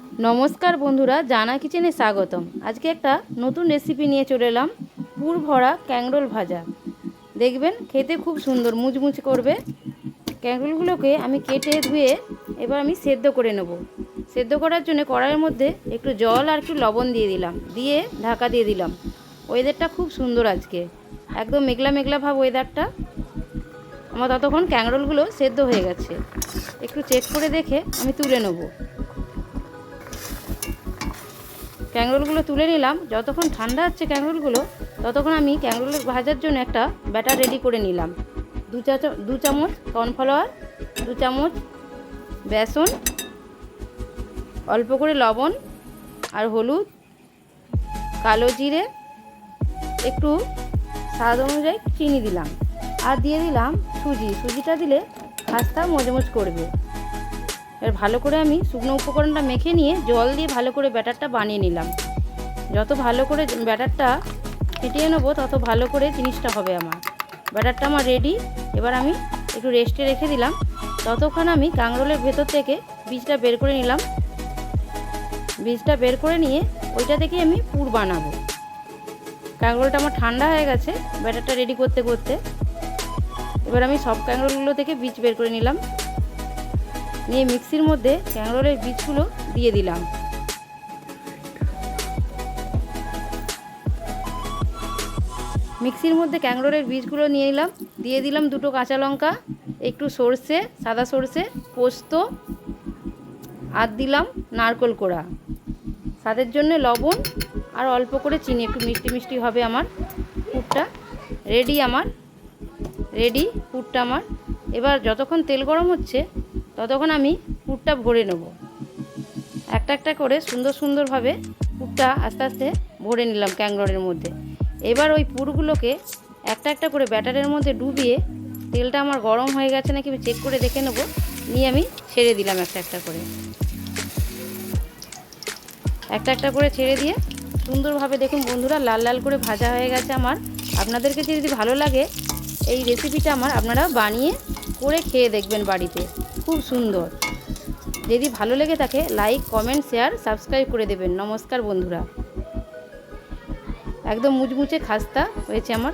নমস্কার বন্ধুরা, জানা কিচেনে স্বাগতম। আজকে একটা নতুন রেসিপি নিয়ে চলে এলাম, পুর ভরা ক্যাংরোল ভাজা। দেখবেন খেতে খুব সুন্দর মুচমুচ করবে। ক্যাংরোলগুলোকে আমি কেটে ধুয়ে এবার আমি সেদ্ধ করে নেব। সেদ্ধ করার জন্য কড়াইয়ের মধ্যে একটু জল আর একটু লবণ দিয়ে দিলাম, দিয়ে ঢাকা দিয়ে দিলাম। ওয়েদারটা খুব সুন্দর আজকে, একদম মেঘলা মেঘলা ভাব ওয়েদারটা। আমার ততক্ষণ ক্যাংরোলগুলো সেদ্ধ হয়ে গেছে, একটু চেক করে দেখে আমি তুলে নেব। ক্যাংরোলগুলো তুলে নিলাম। যতক্ষণ ঠান্ডা হচ্ছে ক্যাংরোলগুলো, ততক্ষণ আমি ক্যাংরোল ভাজার জন্য একটা ব্যাটার রেডি করে নিলাম। দু চামচ কর্নফ্লাওয়ার, 2 চামচ বেসন, অল্প করে লবণ আর হলুদ, কালো জিরে, একটু স্বাদ অনুযায়ী চিনি দিলাম, আর দিয়ে দিলাম সুজিটা দিলে খাস্তা মজমজ করবে। এবার ভালো করে আমি শুকনো উপকরণটা মেখে নিয়ে জল দিয়ে ভালো করে ব্যাটারটা বানিয়ে নিলাম। যত ভালো করে ব্যাটারটা ফেটিয়ে নেবো তত ভালো করে জিনিসটা হবে। আমার ব্যাটারটা আমার রেডি। এবার আমি একটু রেস্টে রেখে দিলাম। ততক্ষণ আমি কাঁকরোলের ভেতর থেকে বীজটা বের করে নিলাম। বীজটা বের করে নিয়ে ওইটা থেকেই আমি পুর বানাবো। কাঁকরোলটা আমার ঠান্ডা হয়ে গেছে ব্যাটারটা রেডি করতে করতে। এবার আমি সব কাঁকরোলগুলো থেকে বীজ বের করে নিলাম, নিয়ে মিক্সির মধ্যে ক্যাংরোলের বীজগুলো দিয়ে দিলাম। মিক্সির মধ্যে ক্যাংরোলের বীজগুলো নিয়ে নিলাম, দিয়ে দিলাম 2টো কাঁচা লঙ্কা, একটু সর্ষে, সাদা সর্ষে, পোস্ত, আর দিলাম নারকেল কোড়া, স্বাদের জন্য লবণ আর অল্প করে চিনি, একটু মিষ্টি মিষ্টি হবে আমার পুরটা। রেডি পুরটা আমার। এবার যতক্ষণ তেল গরম হচ্ছে ততক্ষণ আমি পুরটা ভরে নেব। একটা একটা করে সুন্দরভাবে পুরটা আস্তে আস্তে ভরে নিলাম ক্যাংরোলের মধ্যে। এবার ওই পুরগুলোকে একটা একটা করে ব্যাটারের মধ্যে ডুবিয়ে, তেলটা আমার গরম হয়ে গেছে নাকি আমি চেক করে দেখে নেব, নিয়ে আমি ছেড়ে দিলাম একটা একটা করে ছেড়ে দিয়ে সুন্দরভাবে দেখুন বন্ধুরা লাল লাল করে ভাজা হয়ে গেছে আমার। আপনাদেরকে যদি ভালো লাগে এই রেসিপিটা আপনারা বানিয়ে করে খেয়ে দেখবেন বাড়িতে, খুব সুন্দর। যদি ভালো লেগে থাকে লাইক, কমেন্ট, শেয়ার, সাবস্ক্রাইব করে দেবেন। নমস্কার বন্ধুরা, একদম মুচমুচে খাস্তা হয়েছে আমার।